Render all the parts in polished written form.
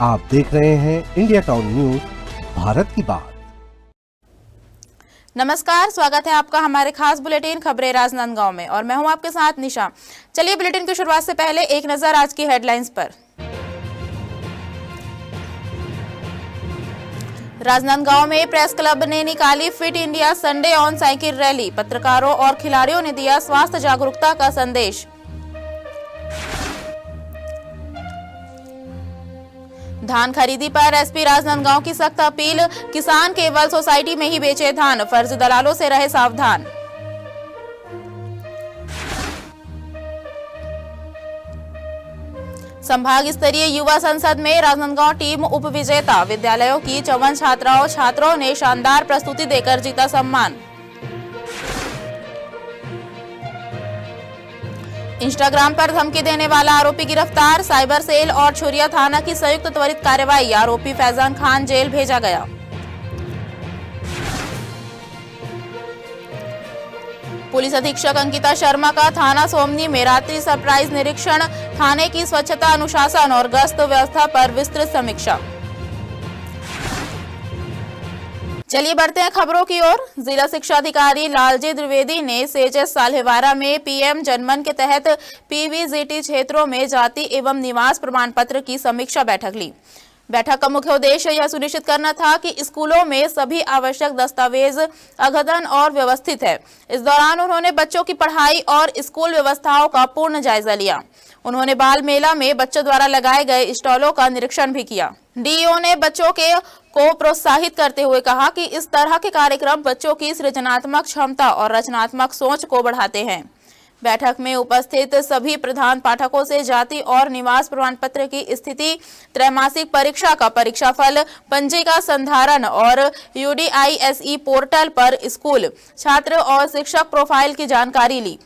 आप देख रहे हैं इंडिया टाउन न्यूज, भारत की बात। नमस्कार, स्वागत है आपका हमारे खास बुलेटिन खबरें राजनांदगांव में और मैं हूं आपके साथ निशा। चलिए बुलेटिन की शुरुआत से पहले एक नजर आज की हेडलाइंस पर। राजनांदगांव में प्रेस क्लब ने निकाली fit India Sunday on cycle rally. पत्रकारों और खिलाड़ियों ने दिया स्वास्थ्य जागरूकता का संदेश। धान खरीदी पर एसपी राजनांदगांव की सख्त अपील। किसान केवल सोसाइटी में ही बेचे धान, फर्जी दलालों से रहे सावधान। संभाग स्तरीय युवा संसद में राजनांदगांव टीम उप विजेता। विद्यालयों की 54 छात्रों ने शानदार प्रस्तुति देकर जीता सम्मान। इंस्टाग्राम पर धमकी देने वाला आरोपी गिरफ्तार। साइबर सेल और छुरिया थाना की संयुक्त त्वरित कार्रवाई। आरोपी फैजान खान जेल भेजा गया। पुलिस अधीक्षक अंकिता शर्मा का थाना सोमनी में रात्रि सरप्राइज निरीक्षण। थाने की स्वच्छता, अनुशासन और गश्त व्यवस्था पर विस्तृत समीक्षा। चलिए बढ़ते हैं खबरों की ओर। जिला शिक्षा अधिकारी लालजी द्विवेदी ने सेजेस साल्हेवारा में पीएम जनमन के तहत पीवीजीटी क्षेत्रों में जाति एवं निवास प्रमाण पत्र की समीक्षा बैठक ली। बैठक का मुख्य उद्देश्य यह सुनिश्चित करना था कि स्कूलों में सभी आवश्यक दस्तावेज अद्यतन और व्यवस्थित है। इस दौरान उन्होंने बच्चों की पढ़ाई और स्कूल व्यवस्थाओं का पूर्ण जायजा लिया। उन्होंने बाल मेला में बच्चों द्वारा लगाए गए स्टॉलों का निरीक्षण भी किया। डीईओ ने बच्चों को प्रोत्साहित करते हुए कहा कि इस तरह के कार्यक्रम बच्चों की सृजनात्मक क्षमता और रचनात्मक सोच को बढ़ाते हैं। बैठक में उपस्थित सभी प्रधान पाठकों से जाति और निवास प्रमाण पत्र की स्थिति, त्रैमासिक परीक्षा का परीक्षाफल, पंजिका संधारण और यूडीआईएसई पोर्टल पर स्कूल, छात्र और शिक्षक प्रोफाइल की जानकारी ली।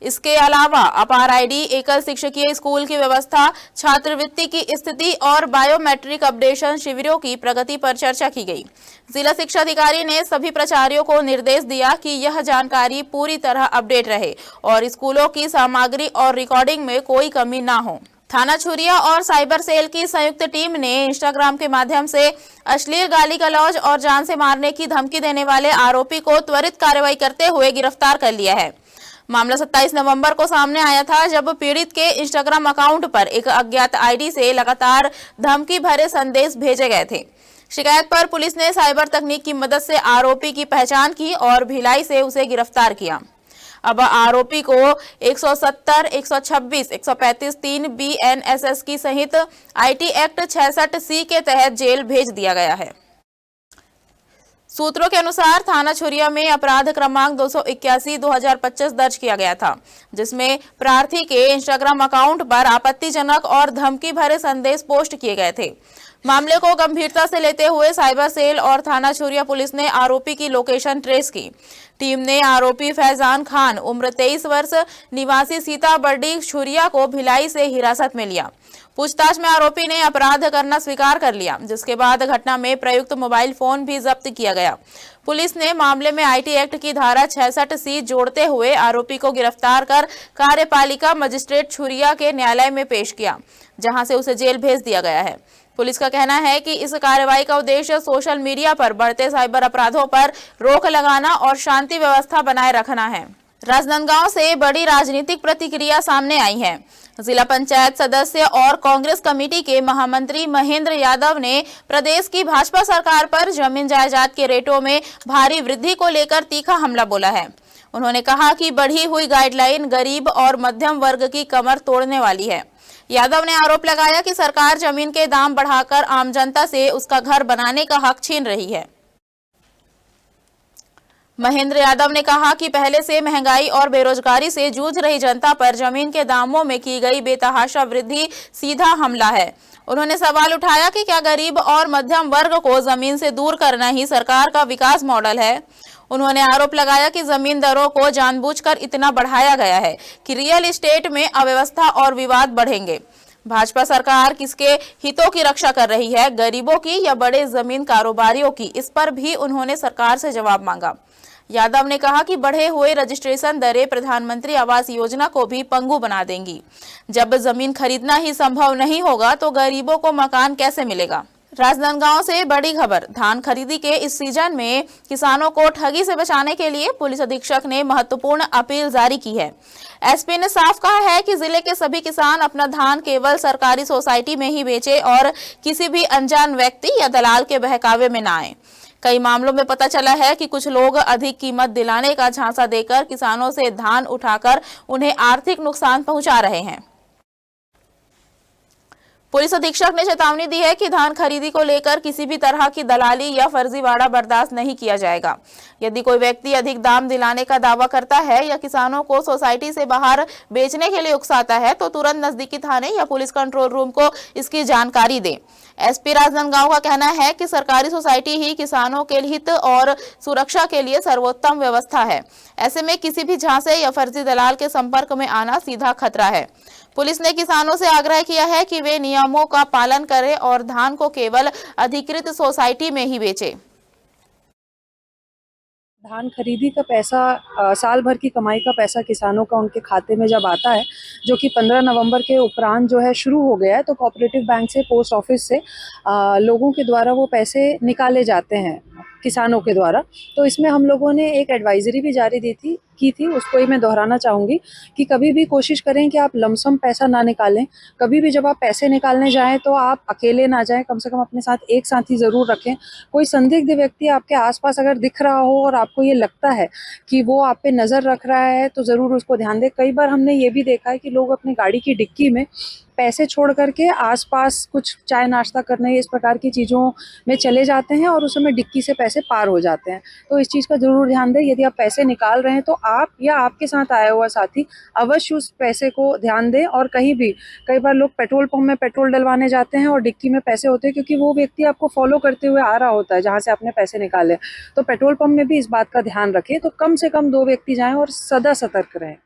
इसके अलावा अपार आईडी, एकल शिक्षकीय स्कूल की व्यवस्था, छात्रवृत्ति की स्थिति और बायोमेट्रिक अपडेशन शिविरों की प्रगति पर चर्चा की गई। जिला शिक्षा अधिकारी ने सभी प्राचार्यों को निर्देश दिया कि यह जानकारी पूरी तरह अपडेट रहे और स्कूलों की सामग्री और रिकॉर्डिंग में कोई कमी न हो। थाना छुरिया और साइबर सेल की संयुक्त टीम ने इंस्टाग्राम के माध्यम से अश्लील गाली गलौज और जान से मारने की धमकी देने वाले आरोपी को त्वरित कार्रवाई करते हुए गिरफ्तार कर लिया है। मामला 27 नवंबर को सामने आया था, जब पीड़ित के इंस्टाग्राम अकाउंट पर एक अज्ञात आईडी से लगातार धमकी भरे संदेश भेजे गए थे। शिकायत पर पुलिस ने साइबर तकनीक की मदद से आरोपी की पहचान की और भिलाई से उसे गिरफ्तार किया। अब आरोपी को 170, 126, 135, 3 BNSS की सहित IT एक्ट 66C के तहत जेल भेज दिया गया है। सूत्रों के अनुसार थाना छुरिया में अपराध क्रमांक 281/2025 दर्ज किया गया था, जिसमें प्रार्थी के इंस्टाग्राम अकाउंट पर आपत्तिजनक और धमकी भरे संदेश पोस्ट किए गए थे। मामले को गंभीरता से लेते हुए साइबर सेल और थाना छुरिया पुलिस ने आरोपी की लोकेशन ट्रेस की। टीम ने आरोपी फैजान खान, उम्र 23 वर्ष, निवासी सीताबर्डी छुरिया को भिलाई से हिरासत में लिया। पूछताछ में आरोपी ने अपराध करना स्वीकार कर लिया, जिसके बाद घटना में प्रयुक्त मोबाइल फोन भी जब्त किया गया। पुलिस ने मामले में IT एक्ट की धारा 66C जोड़ते हुए आरोपी को गिरफ्तार कर कार्यपालिका मजिस्ट्रेट छुरिया के न्यायालय में पेश किया, जहां से उसे जेल भेज दिया गया है। पुलिस का कहना है कि इस कार्रवाई का उद्देश्य सोशल मीडिया पर बढ़ते साइबर अपराधों पर रोक लगाना और शांति व्यवस्था बनाए रखना है। राजनांदगांव से बड़ी राजनीतिक प्रतिक्रिया सामने आई है। जिला पंचायत सदस्य और कांग्रेस कमेटी के महामंत्री महेंद्र यादव ने प्रदेश की भाजपा सरकार पर जमीन जायदाद के रेटों में भारी वृद्धि को लेकर तीखा हमला बोला है। उन्होंने कहा कि बढ़ी हुई गाइडलाइन गरीब और मध्यम वर्ग की कमर तोड़ने वाली है। यादव ने आरोप लगाया कि सरकार जमीन के दाम बढ़ाकर आम जनता से उसका घर बनाने का हक छीन रही है। महेंद्र यादव ने कहा कि पहले से महंगाई और बेरोजगारी से जूझ रही जनता पर जमीन के दामों में की गई बेतहाशा वृद्धि सीधा हमला है। उन्होंने सवाल उठाया कि क्या गरीब और मध्यम वर्ग को जमीन से दूर करना ही सरकार का विकास मॉडल है। उन्होंने आरोप लगाया कि जमीन दरों को जानबूझकर इतना बढ़ाया गया है कि रियल एस्टेट में अव्यवस्था और विवाद बढ़ेंगे। भाजपा सरकार किसके हितों की रक्षा कर रही है, गरीबों की या बड़े जमीन कारोबारियों की? इस पर भी उन्होंने सरकार से जवाब मांगा। यादव ने कहा कि बढ़े हुए रजिस्ट्रेशन दरें प्रधानमंत्री आवास योजना को भी पंगु बना देंगी। जब जमीन खरीदना ही संभव नहीं होगा तो गरीबों को मकान कैसे मिलेगा। राजनांदगांव से बड़ी खबर। धान खरीदी के इस सीजन में किसानों को ठगी से बचाने के लिए पुलिस अधीक्षक ने महत्वपूर्ण अपील जारी की है। एसपी ने साफ कहा है कि जिले के सभी किसान अपना धान केवल सरकारी सोसाइटी में ही बेचे और किसी भी अनजान व्यक्ति या दलाल के बहकावे में न आए। कई मामलों में पता चला है कि कुछ लोग अधिक कीमत दिलाने का झांसा देकर किसानों से धान उठाकर उन्हें आर्थिक नुकसान पहुंचा रहे हैं। पुलिस अधीक्षक ने चेतावनी दी है कि धान खरीदी को लेकर किसी भी तरह की दलाली या फर्जीवाड़ा बर्दाश्त नहीं किया जाएगा। यदि कोई व्यक्ति अधिक दाम दिलाने का दावा करता है या किसानों को सोसाइटी से बाहर बेचने के लिए उकसाता है तो तुरंत नजदीकी थाने या पुलिस कंट्रोल रूम को इसकी जानकारी दें। एसपी राजनांदगांव का कहना है कि सरकारी सोसाइटी ही किसानों के हित और सुरक्षा के लिए सर्वोत्तम व्यवस्था है। ऐसे में किसी भी झांसे या फर्जी दलाल के संपर्क में आना सीधा खतरा है। पुलिस ने किसानों से आग्रह किया है कि वे नियमों का पालन करें और धान को केवल अधिकृत सोसाइटी में ही बेचें। धान खरीदी का पैसा साल भर की कमाई का पैसा किसानों का उनके खाते में जब आता है, जो कि 15 नवंबर के उपरांत जो है शुरू हो गया है, तो कोऑपरेटिव बैंक से, पोस्ट ऑफिस से लोगों के द्वारा वो पैसे निकाले जाते हैं किसानों के द्वारा। तो इसमें हम लोगों ने एक एडवाइजरी भी जारी की थी, उसको ही मैं दोहराना चाहूँगी कि कभी भी कोशिश करें कि आप लमसम पैसा ना निकालें। कभी भी जब आप पैसे निकालने जाएं तो आप अकेले ना जाएं, कम से कम अपने साथ एक साथी ज़रूर रखें। कोई संदिग्ध व्यक्ति आपके आसपास अगर दिख रहा हो और आपको ये लगता है कि वो आप पे नज़र रख रहा है तो ज़रूर उसको ध्यान दें। कई बार हमने ये भी देखा है कि लोग अपनी गाड़ी की डिक्की में पैसे छोड़ करके आसपास कुछ चाय नाश्ता करने इस प्रकार की चीज़ों में चले जाते हैं और उस समय डिक्की से पैसे पार हो जाते हैं। तो इस चीज़ का ज़रूर ध्यान दें। यदि आप पैसे निकाल रहे हैं तो आप या आपके साथ आया हुआ साथी अवश्य उस पैसे को ध्यान दें। और कहीं भी कई बार लोग पेट्रोल पंप में पेट्रोल डलवाने जाते हैं और डिक्की में पैसे होते हैं, क्योंकि वो व्यक्ति आपको फॉलो करते हुए आ रहा होता है जहाँ से आपने पैसे निकाले। तो पेट्रोल पंप में भी इस बात का ध्यान रखें। तो कम से कम 2 व्यक्ति जाएं और सदा सतर्क रहें।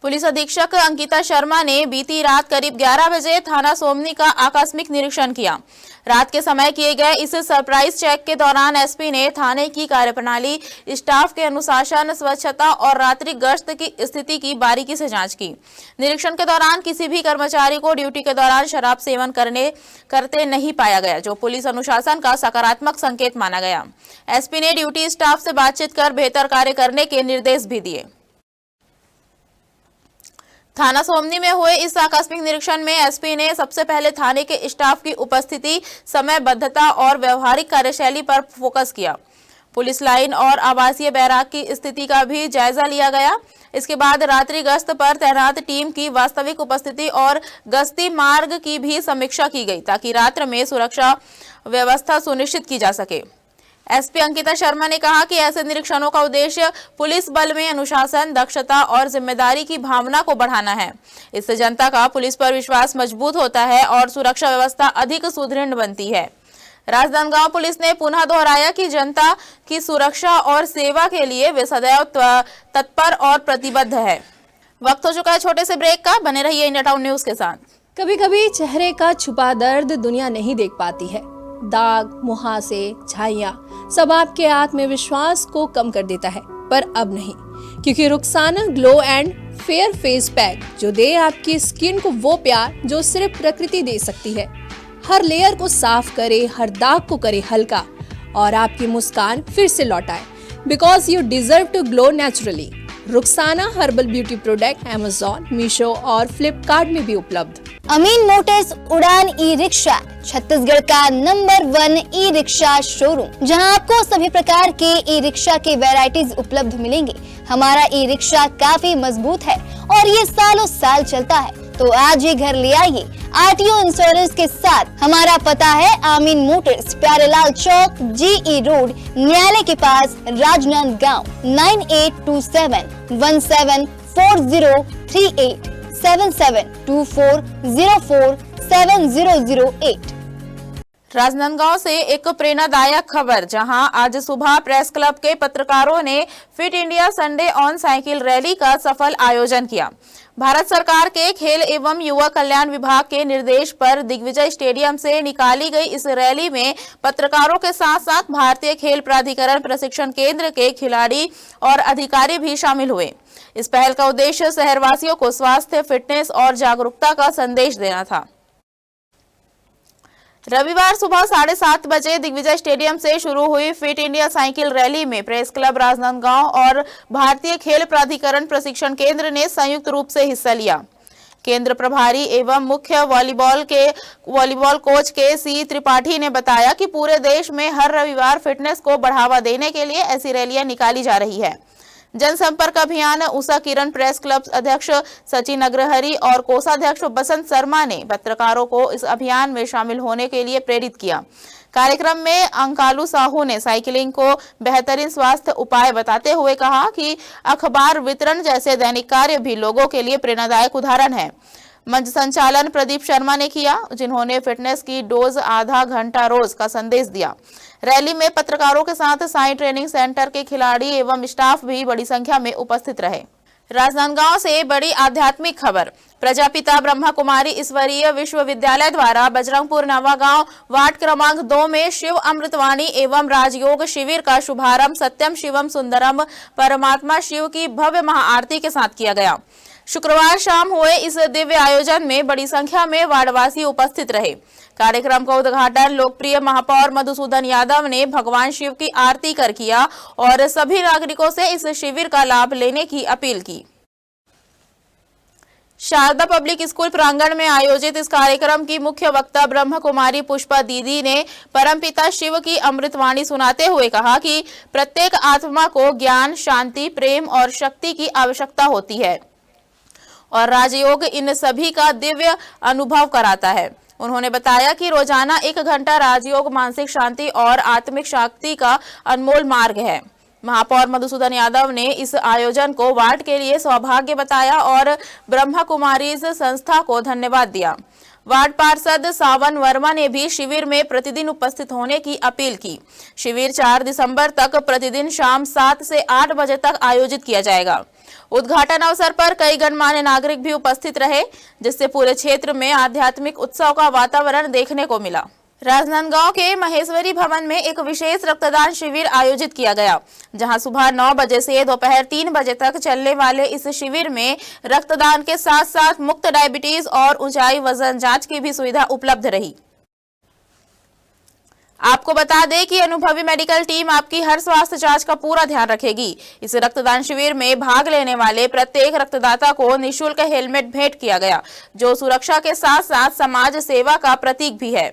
पुलिस अधीक्षक अंकिता शर्मा ने बीती रात करीब 11 बजे थाना सोमनी का आकस्मिक निरीक्षण किया। रात के समय किए गए इस सरप्राइज चेक के दौरान एसपी ने थाने की कार्यप्रणाली, स्टाफ के अनुशासन, स्वच्छता और रात्रि गश्त की स्थिति की बारीकी से जांच की। निरीक्षण के दौरान किसी भी कर्मचारी को ड्यूटी के दौरान शराब सेवन करते नहीं पाया गया, जो पुलिस अनुशासन का सकारात्मक संकेत माना गया। एसपी ने ड्यूटी स्टाफ से बातचीत कर बेहतर कार्य करने के निर्देश भी दिए। थाना सोमनी में हुए इस आकस्मिक निरीक्षण में एसपी ने सबसे पहले थाने के स्टाफ की उपस्थिति, समयबद्धता और व्यवहारिक कार्यशैली पर फोकस किया। पुलिस लाइन और आवासीय बैराक की स्थिति का भी जायजा लिया गया। इसके बाद रात्रि गश्त पर तैनात टीम की वास्तविक उपस्थिति और गश्ती मार्ग की भी समीक्षा की गई, ताकि रात्र में सुरक्षा व्यवस्था सुनिश्चित की जा सके। एसपी अंकिता शर्मा ने कहा कि ऐसे निरीक्षणों का उद्देश्य पुलिस बल में अनुशासन, दक्षता और जिम्मेदारी की भावना को बढ़ाना है। इससे जनता का पुलिस पर विश्वास मजबूत होता है और सुरक्षा व्यवस्था अधिक सुदृढ़ बनती है। राजनांदगांव पुलिस ने पुनः दोहराया कि जनता की सुरक्षा और सेवा के लिए वे सदैव तत्पर और प्रतिबद्ध है। वक्त हो चुका है छोटे से ब्रेक का। बने रहिए इंडिया टाउन न्यूज के साथ। कभी कभी चेहरे का छुपा दर्द दुनिया नहीं देख पाती है। दाग, मुहासे, झाइयाँ सब आपके आत्मविश्वास को कम कर देता है, पर अब नहीं, क्योंकि Rukhsana glow and fair face pack जो दे आपकी स्किन को वो प्यार जो सिर्फ प्रकृति दे सकती है। हर लेयर को साफ करे, हर दाग को करे हल्का और आपकी मुस्कान फिर से लौटाए, because you deserve to glow naturally. Rukhsana herbal beauty product Amazon, Meesho और फ्लिपकार्ट में भी उपलब्ध। अमीन मोटर्स उड़ान ई रिक्शा छत्तीसगढ़ का नंबर 1 ई रिक्शा शोरूम, जहां आपको सभी प्रकार के ई रिक्शा के वैरायटीज उपलब्ध मिलेंगे। हमारा ई रिक्शा काफी मजबूत है और ये सालों साल चलता है, तो आज ही घर ले आइए आरटीओ इंश्योरेंस के साथ। हमारा पता है अमीन मोटर्स, प्यारेलाल चौक, जीई रोड, न्यायालय के पास, राजनांदगांव। 9827174038 7724047008। राजनांदगांव से एक प्रेरणादायक खबर, जहां आज सुबह प्रेस क्लब के पत्रकारों ने fit India Sunday on cycle rally का सफल आयोजन किया। भारत सरकार के खेल एवं युवा कल्याण विभाग के निर्देश पर दिग्विजय स्टेडियम से निकाली गई इस रैली में पत्रकारों के साथ साथ भारतीय खेल प्राधिकरण प्रशिक्षण केंद्र के खिलाड़ी और अधिकारी भी शामिल हुए। इस पहल का उद्देश्य शहरवासियों को स्वास्थ्य, फिटनेस और जागरूकता का संदेश देना था। रविवार सुबह 7:30 बजे दिग्विजय स्टेडियम से शुरू हुई फिट इंडिया साइकिल रैली में प्रेस क्लब राजनांदगांव और भारतीय खेल प्राधिकरण प्रशिक्षण केंद्र ने संयुक्त रूप से हिस्सा लिया। केंद्र प्रभारी एवं मुख्य वॉलीबॉल कोच के सी त्रिपाठी ने बताया कि पूरे देश में हर रविवार फिटनेस को बढ़ावा देने के लिए ऐसी रैलियां निकाली जा रही है। जनसंपर्क अभियान उषा किरण प्रेस क्लब अध्यक्ष सचिन अग्रहरी और कोषाध्यक्ष बसंत शर्मा ने पत्रकारों को इस अभियान में शामिल होने के लिए प्रेरित किया। कार्यक्रम में अंकालू साहू ने साइकिलिंग को बेहतरीन स्वास्थ्य उपाय बताते हुए कहा कि अखबार वितरण जैसे दैनिक कार्य भी लोगों के लिए प्रेरणादायक उदाहरण है। मंच संचालन प्रदीप शर्मा ने किया, जिन्होंने फिटनेस की डोज आधा घंटा रोज का संदेश दिया। रैली में पत्रकारों के साथ साई ट्रेनिंग सेंटर के खिलाड़ी एवं स्टाफ भी बड़ी संख्या में उपस्थित रहे। राजनांदगांव से बड़ी आध्यात्मिक खबर, प्रजापिता ब्रह्मा कुमारी ईश्वरीय विश्वविद्यालय द्वारा बजरंगपुर नवागांव वार्ड क्रमांक 2 में शिव अमृतवाणी एवं राजयोग शिविर का शुभारंभ सत्यम शिवम सुंदरम परमात्मा शिव की भव्य महाआरती के साथ किया गया। शुक्रवार शाम हुए इस दिव्य आयोजन में बड़ी संख्या में वार्डवासी उपस्थित रहे। कार्यक्रम का उद्घाटन लोकप्रिय महापौर मधुसूदन यादव ने भगवान शिव की आरती कर किया और सभी नागरिकों से इस शिविर का लाभ लेने की अपील की। शारदा पब्लिक स्कूल प्रांगण में आयोजित इस कार्यक्रम की मुख्य वक्ता ब्रह्म कुमारी पुष्पा दीदी ने परमपिता शिव की अमृतवाणी सुनाते हुए कहा कि प्रत्येक आत्मा को ज्ञान, शांति, प्रेम और शक्ति की आवश्यकता होती है और राजयोग इन सभी का दिव्य अनुभव कराता है। उन्होंने बताया कि रोजाना 1 घंटा राजयोग मानसिक शांति और आत्मिक शक्ति का अनमोल मार्ग है। महापौर मधुसूदन यादव ने इस आयोजन को वार्ड के लिए सौभाग्य बताया और ब्रह्मा कुमारी संस्था को धन्यवाद दिया। वार्ड पार्षद सावन वर्मा ने भी शिविर में प्रतिदिन उपस्थित होने की अपील की। शिविर 4 दिसंबर तक प्रतिदिन शाम 7 से 8 बजे तक आयोजित किया जाएगा। उद्घाटन अवसर पर कई गणमान्य नागरिक भी उपस्थित रहे, जिससे पूरे क्षेत्र में आध्यात्मिक उत्सव का वातावरण देखने को मिला। राजनांदगांव के महेश्वरी भवन में एक विशेष रक्तदान शिविर आयोजित किया गया, जहां सुबह 9 बजे से दोपहर 3 बजे तक चलने वाले इस शिविर में रक्तदान के साथ साथ मुक्त डायबिटीज और ऊंचाई वजन जांच की भी सुविधा उपलब्ध रही। आपको बता दें कि अनुभवी मेडिकल टीम आपकी हर स्वास्थ्य जांच का पूरा ध्यान रखेगी। इस रक्तदान शिविर में भाग लेने वाले प्रत्येक रक्तदाता को निःशुल्क हेलमेट भेंट किया गया, जो सुरक्षा के साथ साथ समाज सेवा का प्रतीक भी है।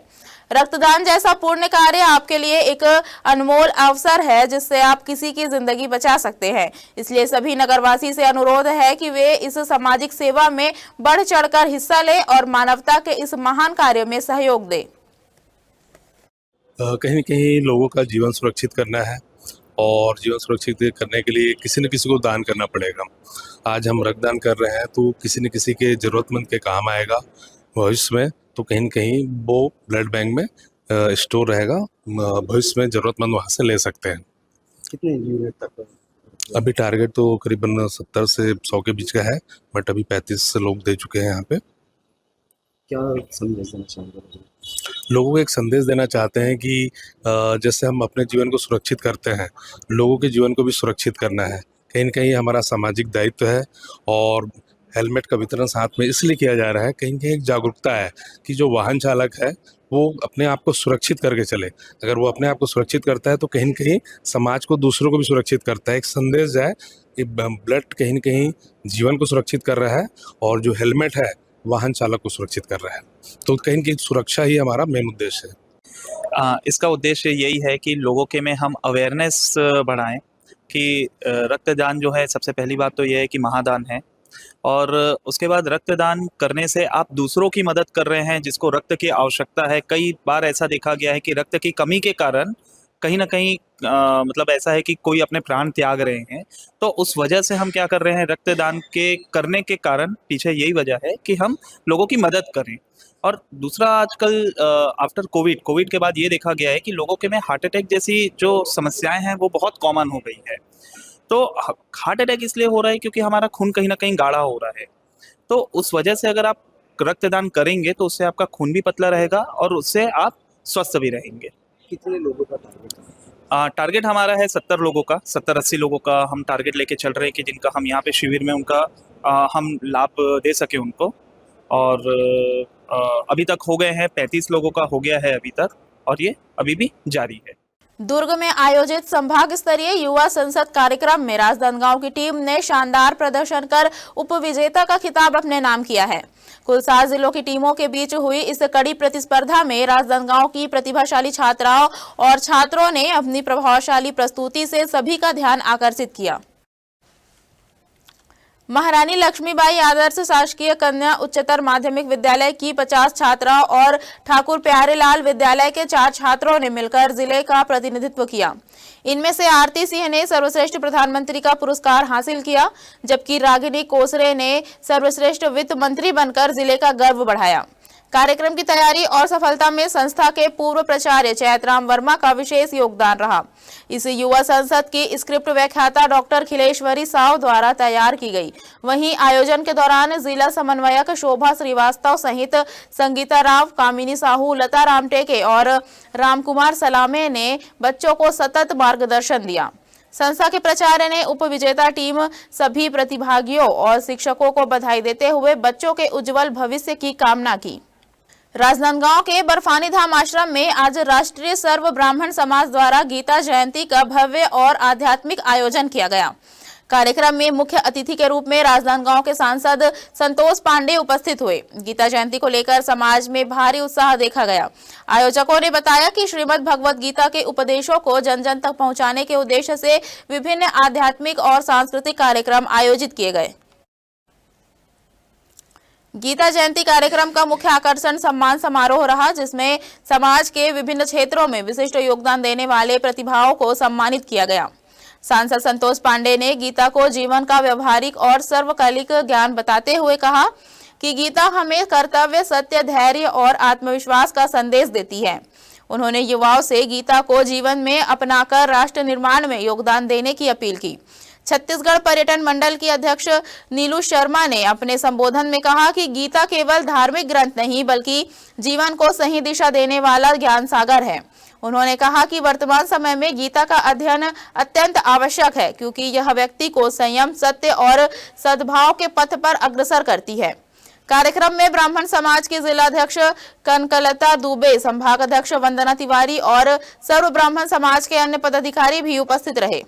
रक्तदान जैसा पुण्य कार्य आपके लिए एक अनमोल अवसर है, जिससे आप किसी की जिंदगी बचा सकते हैं। इसलिए सभी नगरवासी से अनुरोध है कि वे इस सामाजिक सेवा में बढ़ चढ़कर हिस्सा लें और मानवता के इस महान कार्य में सहयोग दें। कहीं न कहीं लोगों का जीवन सुरक्षित करना है और जीवन सुरक्षित करने के लिए किसी न किसी को दान करना पड़ेगा। आज हम रक्तदान कर रहे हैं तो किसी न किसी के ज़रूरतमंद के काम आएगा भविष्य में, तो कहीं न कहीं वो ब्लड बैंक में स्टोर रहेगा, भविष्य में ज़रूरतमंद वहाँ से ले सकते हैं। कितने यूनिट तक? अभी टारगेट तो करीबन 70 से 100 के बीच का है, बट अभी 35 लोग दे चुके हैं यहाँ पे। क्या संदेश देना चाहेंगे? लोगों को एक संदेश देना चाहते हैं कि जैसे हम अपने जीवन को सुरक्षित करते हैं, लोगों के जीवन को भी सुरक्षित करना है। कहीं न कहीं हमारा सामाजिक दायित्व है और हेलमेट का वितरण साथ में इसलिए किया जा रहा है, कहीं न कहीं एक जागरूकता है कि जो वाहन चालक है वो अपने आप को सुरक्षित करके चले। अगर वो अपने आप को सुरक्षित करता है तो कहीं न कहीं समाज को, दूसरों को भी सुरक्षित करता है। एक संदेश है कि ब्लड कहीं न कहीं जीवन को सुरक्षित कर रहा है और जो हेलमेट है वाहन चालक को सुरक्षित कर रहा है। तो कहीं की सुरक्षा ही हमारा मेन उद्देश्य है। इसका उद्देश्य यही है कि लोगों के में हम अवेयरनेस बढ़ाएं कि रक्तदान जो है, सबसे पहली बात तो यह है कि महादान है, और उसके बाद रक्तदान करने से आप दूसरों की मदद कर रहे हैं जिसको रक्त की आवश्यकता है। कई बार ऐसा देखा गया है कि रक्त की कमी के कारण कहीं ना कहीं मतलब ऐसा है कि कोई अपने प्राण त्याग रहे हैं, तो उस वजह से हम क्या कर रहे हैं, रक्तदान के करने के कारण पीछे यही वजह है कि हम लोगों की मदद करें। और दूसरा आजकल आफ्टर कोविड के बाद ये देखा गया है कि लोगों के में हार्ट अटैक जैसी जो समस्याएं हैं वो बहुत कॉमन हो गई है। तो हार्ट अटैक इसलिए हो रहा है क्योंकि हमारा खून कहीं ना कहीं गाढ़ा हो रहा है। तो उस वजह से अगर आप रक्तदान करेंगे तो उससे आपका खून भी पतला रहेगा और उससे आप स्वस्थ भी रहेंगे। कितने लोगों का टारगेट है? टारगेट हमारा है 70 लोगों का, 70-80 लोगों का हम टारगेट लेके चल रहे हैं कि जिनका हम यहाँ पे शिविर में उनका हम लाभ दे सके उनको। और अभी तक हो गए हैं 35 लोगों का हो गया है अभी तक, और ये अभी भी जारी है। दुर्ग में आयोजित संभाग स्तरीय युवा संसद कार्यक्रम में राजनांदगांव की टीम ने शानदार प्रदर्शन कर उपविजेता का खिताब अपने नाम किया है। कुल 7 जिलों की टीमों के बीच हुई इस कड़ी प्रतिस्पर्धा में राजनांदगांव की प्रतिभाशाली छात्राओं और छात्रों ने अपनी प्रभावशाली प्रस्तुति से सभी का ध्यान आकर्षित किया। महारानी लक्ष्मीबाई आदर्श शासकीय कन्या उच्चतर माध्यमिक विद्यालय की 50 छात्राओं और ठाकुर प्यारेलाल विद्यालय के 4 छात्रों ने मिलकर जिले का प्रतिनिधित्व किया। इनमें से आरती सिंह ने सर्वश्रेष्ठ प्रधानमंत्री का पुरस्कार हासिल किया, जबकि रागिनी कोसरे ने सर्वश्रेष्ठ वित्त मंत्री बनकर जिले का गर्व बढ़ाया। कार्यक्रम की तैयारी और सफलता में संस्था के पूर्व प्राचार्य चैतराम वर्मा का विशेष योगदान रहा। इस युवा संसद की स्क्रिप्ट व्याख्याता डॉक्टर खिलेश्वरी साव द्वारा तैयार की गई। वहीं आयोजन के दौरान जिला समन्वयक शोभा श्रीवास्तव सहित संगीता राव, कामिनी साहू, लता रामटेके और रामकुमार सलामे ने बच्चों को सतत मार्गदर्शन दिया। संस्था के प्राचार्य ने उपविजेता टीम, सभी प्रतिभागियों और शिक्षकों को बधाई देते हुए बच्चों के उज्जवल भविष्य की कामना की। राजनांदगांव के बर्फानी धाम आश्रम में आज राष्ट्रीय सर्व ब्राह्मण समाज द्वारा गीता जयंती का भव्य और आध्यात्मिक आयोजन किया गया। कार्यक्रम में मुख्य अतिथि के रूप में राजनांदगांव के सांसद संतोष पांडे उपस्थित हुए। गीता जयंती को लेकर समाज में भारी उत्साह देखा गया। आयोजकों ने बताया कि श्रीमद् भगवत गीता के उपदेशों को जन जन तक पहुंचाने के उद्देश्य से विभिन्न आध्यात्मिक और सांस्कृतिक कार्यक्रम आयोजित किए गए। गीता जयंती कार्यक्रम का मुख्य आकर्षण सम्मान समारोह रहा, जिसमें समाज के विभिन्न क्षेत्रों में विशिष्ट योगदान देने वाले प्रतिभाओं को सम्मानित किया गया। सांसद संतोष पांडे ने गीता को जीवन का व्यवहारिक और सर्वकालिक ज्ञान बताते हुए कहा कि गीता हमें कर्तव्य, सत्य, धैर्य और आत्मविश्वास का संदेश देती है। उन्होंने युवाओं से गीता को जीवन में अपनाकर राष्ट्र निर्माण में योगदान देने की अपील की। छत्तीसगढ़ पर्यटन मंडल की अध्यक्ष नीलू शर्मा ने अपने संबोधन में कहा कि गीता केवल धार्मिक ग्रंथ नहीं बल्कि जीवन को सही दिशा देने वाला ज्ञान सागर है। उन्होंने कहा कि वर्तमान समय में गीता का अध्ययन अत्यंत आवश्यक है, क्योंकि यह व्यक्ति को संयम, सत्य और सद्भाव के पथ पर अग्रसर करती है। कार्यक्रम में ब्राह्मण समाज के जिलाध्यक्ष कनकलता दुबे, संभाग अध्यक्ष वंदना तिवारी और सर्व ब्राह्मण समाज के अन्य पदाधिकारी भी उपस्थित रहे।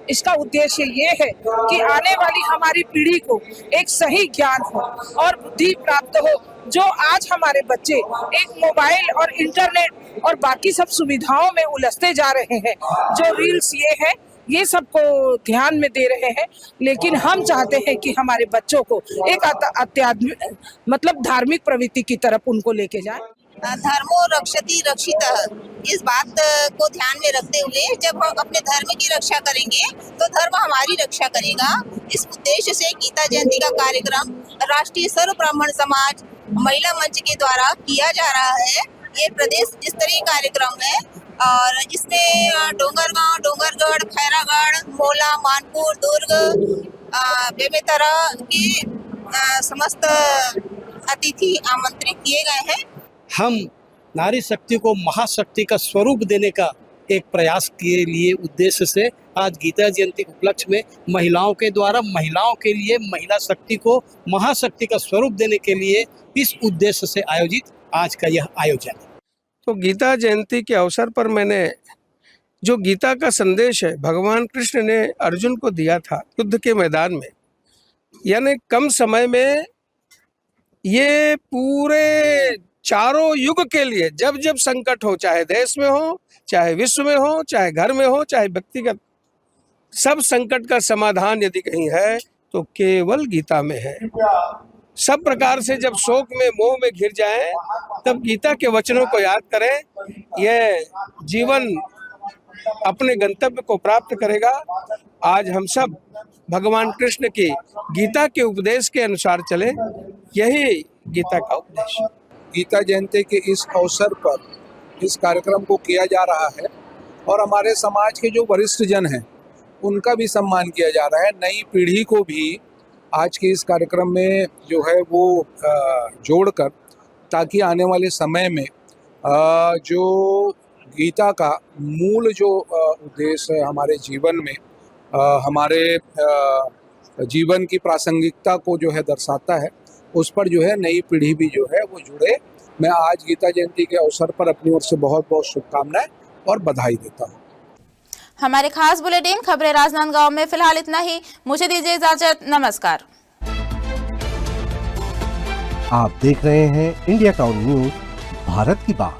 इसका उद्देश्य ये है कि आने वाली हमारी पीढ़ी को एक सही ज्ञान हो और बुद्धि प्राप्त हो। जो आज हमारे बच्चे एक मोबाइल और इंटरनेट और बाकी सब सुविधाओं में उलझते जा रहे हैं, जो रील्स ये सबको ध्यान में दे रहे हैं, लेकिन हम चाहते हैं कि हमारे बच्चों को एक अत्यात्मिक मतलब धार्मिक प्रवृत्ति की तरफ उनको लेके जाएं। धर्मो रक्षति रक्षितः, इस बात को ध्यान में रखते हुए जब हम अपने धर्म की रक्षा करेंगे तो धर्म हमारी रक्षा करेगा। इस उद्देश्य से गीता जयंती का कार्यक्रम राष्ट्रीय सर्व ब्राह्मण समाज महिला मंच के द्वारा किया जा रहा है। ये प्रदेश स्तरीय कार्यक्रम है और इसमें डोंगरगांव, डोंगरगढ़, खैरागढ़, मोला, मानपुर, दुर्ग, बेमेतरा के समस्त अतिथि आमंत्रित किए गए हैं। हम नारी शक्ति को महाशक्ति का स्वरूप देने का एक प्रयास के लिए उद्देश्य से आज गीता जयंती उपलक्ष्य में महिलाओं के द्वारा महिलाओं के लिए महिला शक्ति को महाशक्ति का स्वरूप देने के लिए इस उद्देश्य से आयोजित आज का यह आयोजन। तो गीता जयंती के अवसर पर मैंने जो गीता का संदेश है भगवान कृष्ण ने अर्जुन को दिया था युद्ध के मैदान में, यानी कम समय में ये पूरे चारों युग के लिए जब जब संकट हो, चाहे देश में हो, चाहे विश्व में हो, चाहे घर में हो, चाहे व्यक्तिगत, सब संकट का समाधान यदि कहीं है तो केवल गीता में है। सब प्रकार से जब शोक में, मोह में घिर जाएं, तब गीता के वचनों को याद करें। यह जीवन अपने गंतव्य को प्राप्त करेगा। आज हम सब भगवान कृष्ण की गीता के उपदेश के अनुसार चले, यही गीता का उपदेश। गीता जयंती के इस अवसर पर इस कार्यक्रम को किया जा रहा है और हमारे समाज के जो वरिष्ठ जन हैं उनका भी सम्मान किया जा रहा है। नई पीढ़ी को भी आज के इस कार्यक्रम में जो है वो जोड़कर, ताकि आने वाले समय में जो गीता का मूल जो उद्देश्य है हमारे जीवन में, हमारे जीवन की प्रासंगिकता को जो है दर्शाता है, उस पर जो है नई पीढ़ी भी जो है वो जुड़े। मैं आज गीता जयंती के अवसर पर अपनी ओर से बहुत बहुत शुभकामनाएं और बधाई देता हूँ। हमारे खास बुलेटिन खबरें राजनांदगांव में फिलहाल इतना ही। मुझे दीजिए इजाजत, नमस्कार। आप देख रहे हैं इंडिया टाउन न्यूज, भारत की बात।